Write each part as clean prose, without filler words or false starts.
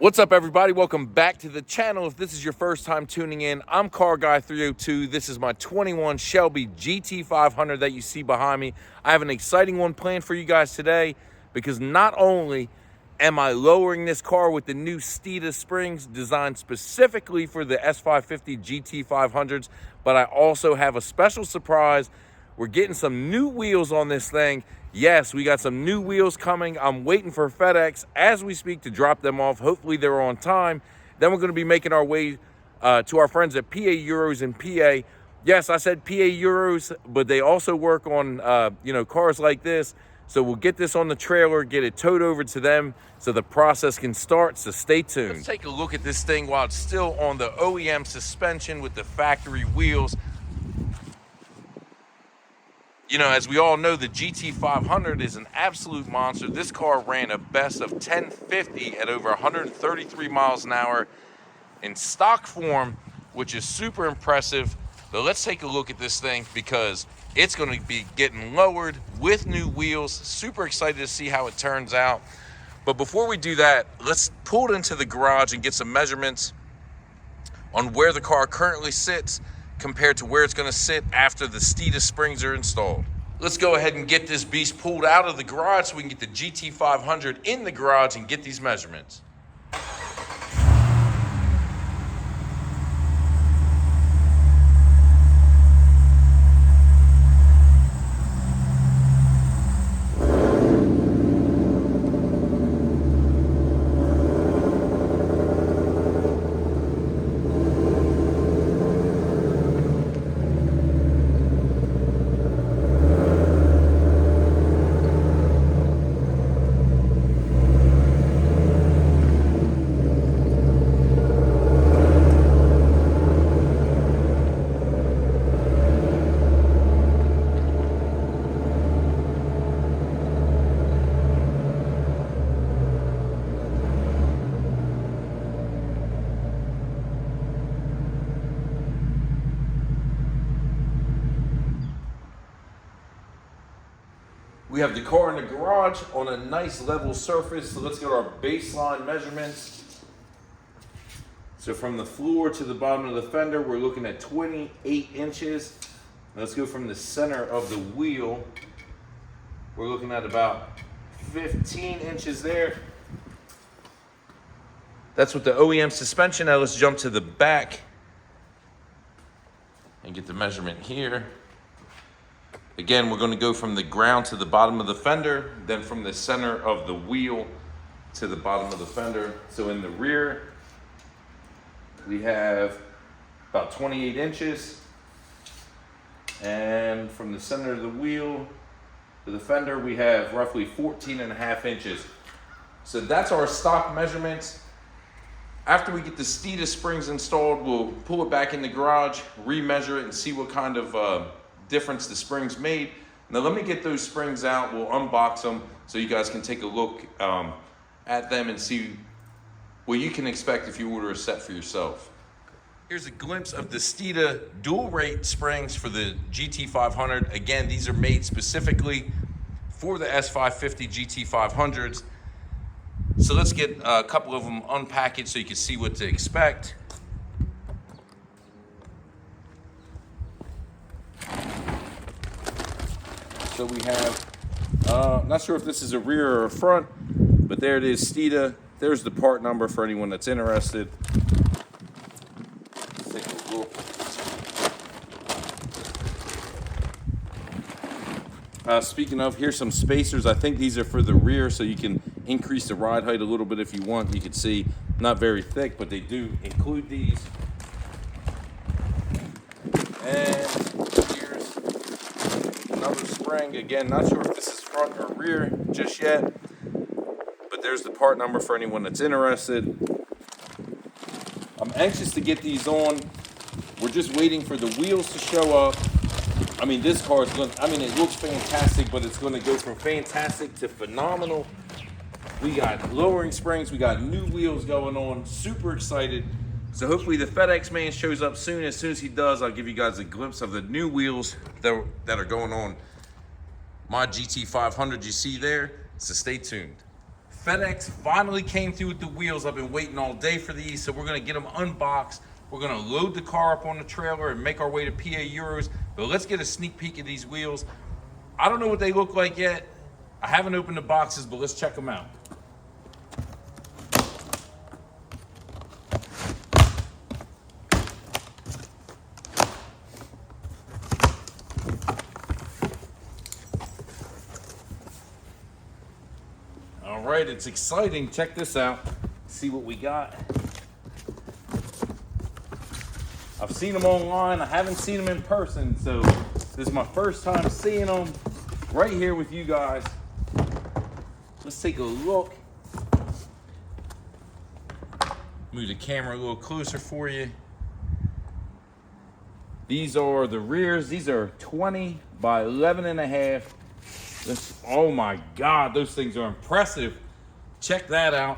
What's up, everybody? Welcome back to the channel. If this is your first time tuning in, I'm Car Guy 302. This is my 21 Shelby GT500 that you see behind me. I have an exciting one planned for you guys today because not only am I lowering this car with the new Steeda springs designed specifically for the S550 GT500s, but I also have a special surprise. We're getting some new wheels on this thing. Yes, we got some new wheels coming. I'm waiting for FedEx as we speak to drop them off. Hopefully they're on time. Then we're going to be making our way to our friends at PA Euros in PA. Yes, I said PA Euros, but they also work on cars like this. So we'll get this on the trailer, get it towed over to them so the process can start. So stay tuned. Let's take a look at this thing while it's still on the OEM suspension with the factory wheels. You know, as we all know, the GT500 is an absolute monster. This car ran a best of 1050 at over 133 miles an hour in stock form, which is super impressive. But let's take a look at this thing because it's going to be getting lowered with new wheels. Super excited to see how it turns out. But before we do that, let's pull it into the garage and get some measurements on where the car currently sits compared to where it's going to sit after the Steeda springs are installed. Let's go ahead and get this beast pulled out of the garage so we can get the GT500 in the garage and get these measurements. We have the car in the garage on a nice level surface. So let's get our baseline measurements. So from the floor to the bottom of the fender, we're looking at 28 inches. Let's go from the center of the wheel. We're looking at about 15 inches there. That's with the OEM suspension. Now let's jump to the back and get the measurement here. Again, we're going to go from the ground to the bottom of the fender, then from the center of the wheel to the bottom of the fender. So in the rear, we have about 28 inches. And from the center of the wheel to the fender, we have roughly 14.5 inches. So that's our stock measurements. After we get the Steeda springs installed, we'll pull it back in the garage, remeasure it, and see what kind of difference the springs made. Now let me get those springs out. We'll unbox them so you guys can take a look at them and see what you can expect if you order a set for yourself. Here's a glimpse of the Steeda dual rate springs for the GT500. Again, these are made specifically for the S550 GT500s. So let's get a couple of them unpackaged so you can see what to expect. So we have, not sure if this is a rear or a front, but there it is, Steeda. There's the part number for anyone that's interested. Let's take a look. Speaking of, here's some spacers. I think these are for the rear, so you can increase the ride height a little bit if you want. You can see, not very thick, but they do include these. And here's another spring. Again, not sure if this is front or rear just yet, but there's the part number for anyone that's interested. I'm anxious to get these on. We're just waiting for the wheels to show up. I mean, this car is going to, it looks fantastic, but it's going to go from fantastic to phenomenal. We got lowering springs, we got new wheels going on, super excited. So hopefully the FedEx man shows up soon. As soon as he does, I'll give you guys a glimpse of the new wheels that are going on my GT500 you see there. So stay tuned. FedEx finally came through with the wheels. I've been waiting all day for these, so we're gonna get them unboxed. We're gonna load the car up on the trailer and make our way to PA Euros, but let's get a sneak peek of these wheels. I don't know what they look like yet. I haven't opened the boxes, but let's check them out. All right, it's exciting. Check this out. See what we got. I've seen them online. I haven't seen them in person, so this is my first time seeing them right here with you guys. Let's take a look. Move the camera a little closer for you. These are the rears. These are 20 by 11 and a half. Oh my God, those things are impressive. Check that out.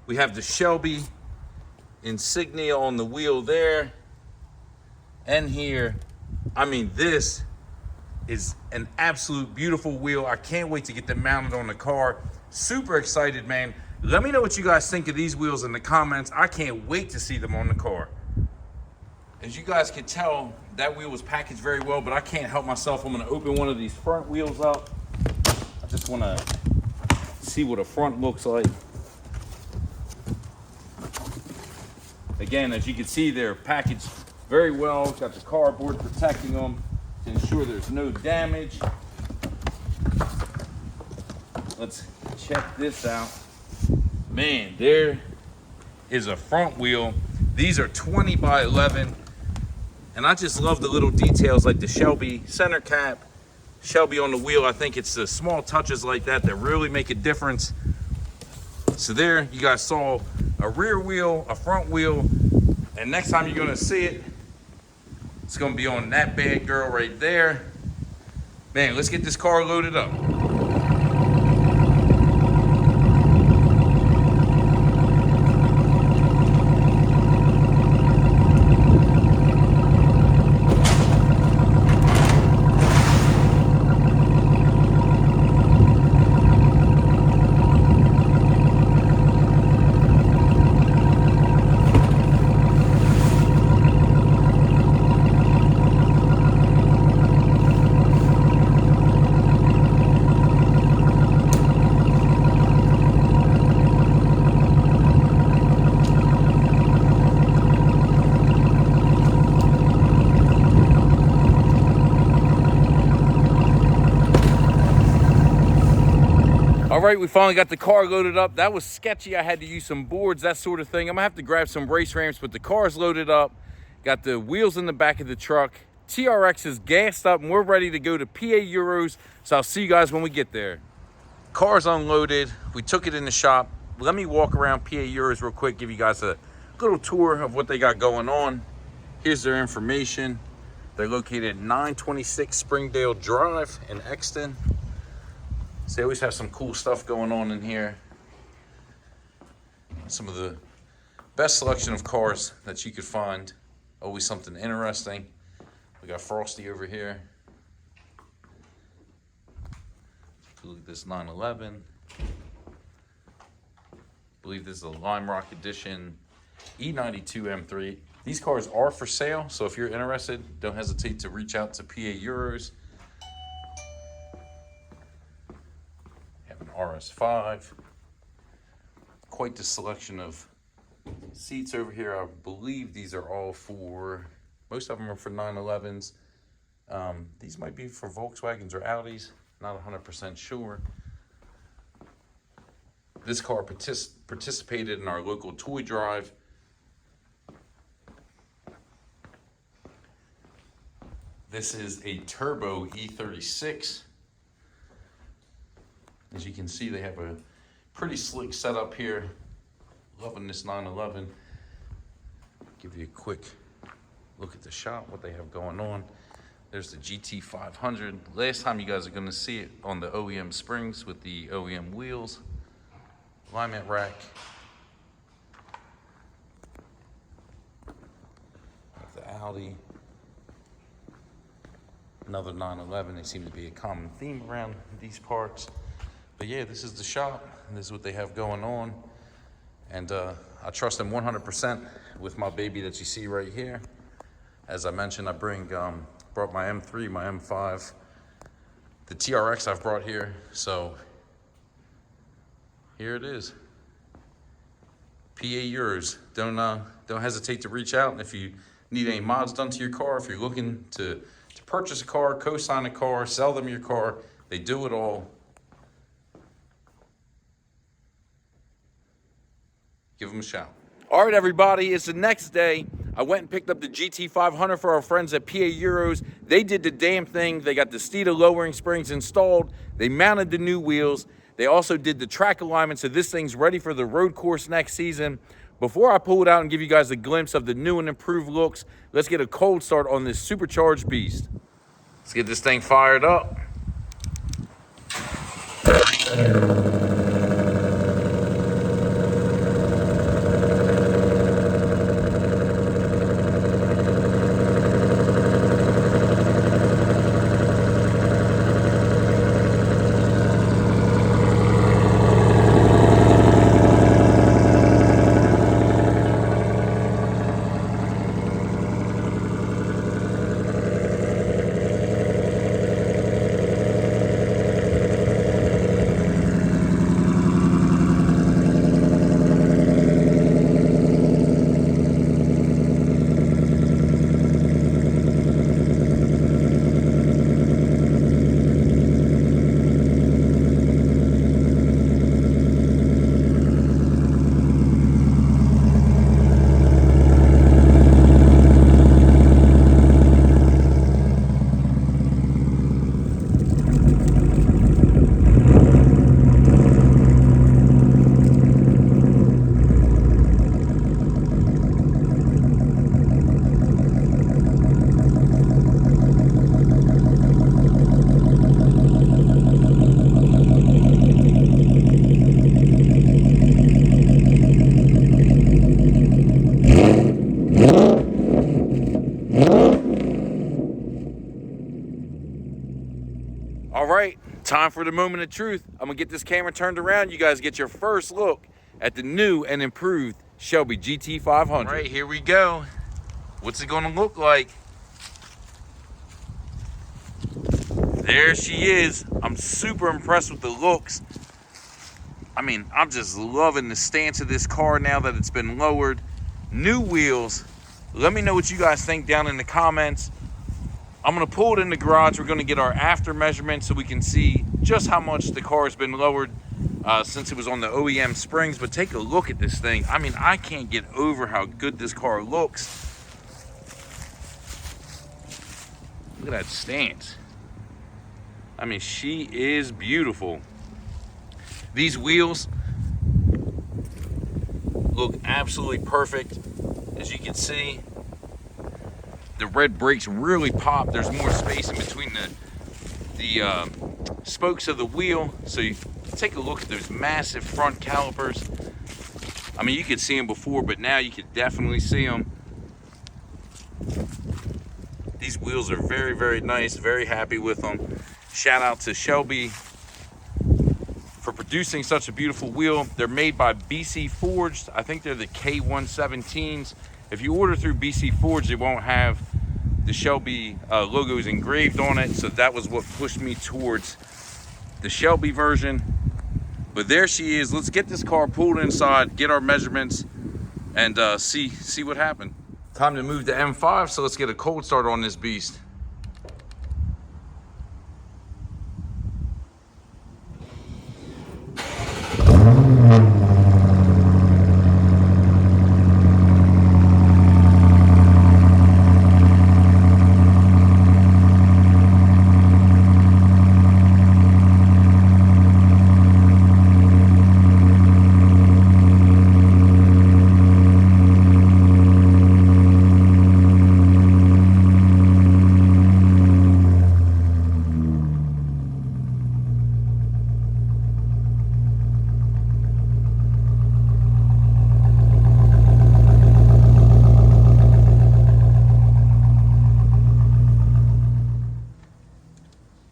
We have the Shelby insignia on the wheel there and here. I mean, this is an absolute beautiful wheel. I can't wait to get them mounted on the car. Super excited, man. Let me know what you guys think of these wheels in the comments. I can't wait to see them on the car. As you guys can tell, that wheel was packaged very well, but I can't help myself. I'm gonna open one of these front wheels up. I just wanna see what a front looks like. Again, as you can see, they're packaged very well. Got the cardboard protecting them to ensure there's no damage. Let's check this out. Man, there is a front wheel. These are 20 by 11. And I just love the little details like the Shelby center cap, Shelby on the wheel. I think it's the small touches like that that really make a difference. So there you guys saw a rear wheel, a front wheel, and next time you're gonna see it, it's gonna be on that bad girl right there. Man, let's get this car loaded up. All right, we finally got the car loaded up. That was sketchy. I had to use some boards, that sort of thing. I'm gonna have to grab some race ramps, but the car's loaded up. Got the wheels in the back of the truck. TRX is gassed up and we're ready to go to PA Euros. So I'll see you guys when we get there. Car's unloaded. We took it in the shop. Let me walk around PA Euros real quick, give you guys a little tour of what they got going on. Here's their information. They're located at 926 Springdale Drive in Exton. So they always have some cool stuff going on in here. Some of the best selection of cars that you could find. Always something interesting. We got Frosty over here. Look at this 911. I believe this is a Lime Rock Edition E92 M3. These cars are for sale, so if you're interested, don't hesitate to reach out to PA Euros. RS5. Quite the selection of seats over here. I believe these are all for, most of them are for 911s. These might be for Volkswagens or Audis, not 100% sure. This car participated in our local toy drive. This is a turbo E36. As you can see, they have a pretty slick setup here. Loving this 911. Give you a quick look at the shop, what they have going on. There's the GT500. Last time you guys are gonna see it on the OEM springs with the OEM wheels. Alignment rack. The Audi. Another 911. They seem to be a common theme around these parts. But yeah, this is the shop. This is what they have going on. And I trust them 100% with my baby that you see right here. As I mentioned, I brought my M3, my M5, the TRX I've brought here. So here it is. PA Euros. Don't hesitate to reach out. And if you need any mods done to your car, if you're looking to purchase a car, co-sign a car, sell them your car, they do it all. Give them a shout. All right, everybody, it's the next day. I went and picked up the GT500 for our friends at PA Euros. They did the damn thing. They got the Steeda lowering springs installed. They mounted the new wheels. They also did the track alignment, so this thing's ready for the road course next season. Before I pull it out and give you guys a glimpse of the new and improved looks, let's get a cold start on this supercharged beast. Let's get this thing fired up. All right, time for the moment of truth. I'm gonna get this camera turned around. You guys get your first look at the new and improved Shelby GT500. All right, here we go. What's it gonna look like? There she is. I'm super impressed with the looks. I mean, I'm just loving the stance of this car now that it's been lowered. New wheels. Let me know what you guys think down in the comments. I'm gonna pull it in the garage. We're gonna get our after measurement so we can see just how much the car has been lowered since it was on the OEM springs. But take a look at this thing. I mean, I can't get over how good this car looks. Look at that stance. I mean, she is beautiful. These wheels look absolutely perfect, as you can see. The red brakes really pop. There's more space in between the spokes of the wheel. So you take a look at those massive front calipers. I mean, you could see them before, but now you could definitely see them. These wheels are very, very nice. Very happy with them. Shout out to Shelby for producing such a beautiful wheel. They're made by BC Forged. I think they're the K117s. If you order through BC Forged, it won't have the Shelby logos engraved on it. So that was what pushed me towards the Shelby version. But there she is. Let's get this car pulled inside, get our measurements, and see what happened. Time to move to M5, so let's get a cold start on this beast.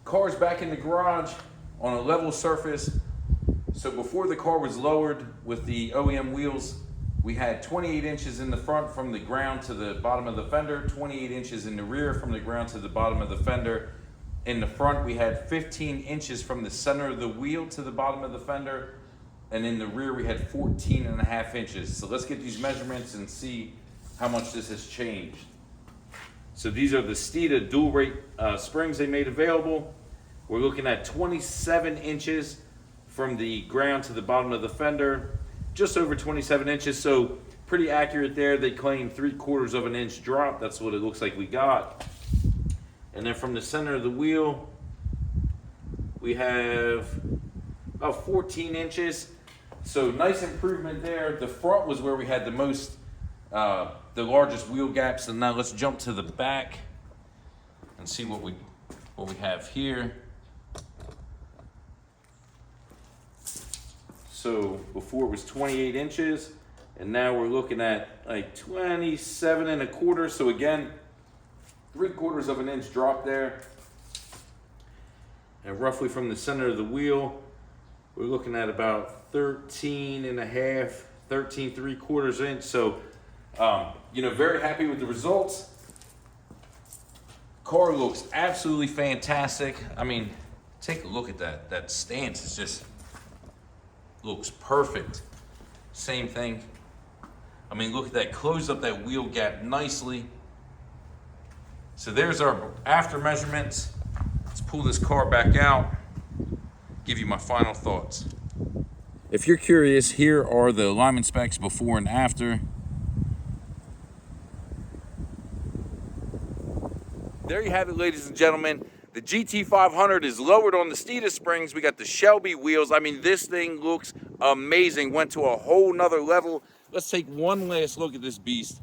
Car's back in the garage on a level surface. So before the car was lowered with the OEM wheels, we had 28 inches in the front from the ground to the bottom of the fender, 28 inches in the rear from the ground to the bottom of the fender. In the front, we had 15 inches from the center of the wheel to the bottom of the fender. And in the rear, we had 14.5 inches. So let's get these measurements and see how much this has changed. So these are the Steeda dual rate springs they made available. We're looking at 27 inches from the ground to the bottom of the fender, just over 27 inches, so pretty accurate there. They claim 3/4 of an inch drop. That's what it looks like we got. And then from the center of the wheel, we have about 14 inches. So nice improvement there. The front was where we had the most, the largest wheel gap. So now let's jump to the back and see what we have here. So before it was 28 inches, and now we're looking at like 27.25. So again, 3/4 of an inch drop there. And roughly from the center of the wheel, we're looking at about 13.5, 13.75 inch. So, you know, very happy with the results. Car looks absolutely fantastic. I mean, take a look at that. That stance is just looks perfect. Same thing. I mean, look at that, closed up that wheel gap nicely. So there's our after measurements. Let's pull this car back out, give you my final thoughts. If you're curious, here are the alignment specs before and after. There you have it, ladies and gentlemen. The GT500 is lowered on the Steeda springs. We got the Shelby wheels. I mean, this thing looks amazing. Went to a whole nother level. Let's take one last look at this beast.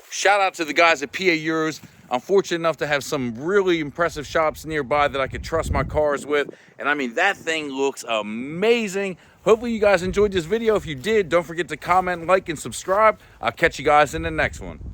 Shout out to the guys at PA Euros. I'm fortunate enough to have some really impressive shops nearby that I could trust my cars with. And I mean, that thing looks amazing. Hopefully you guys enjoyed this video. If you did, don't forget to comment, like, and subscribe. I'll catch you guys in the next one.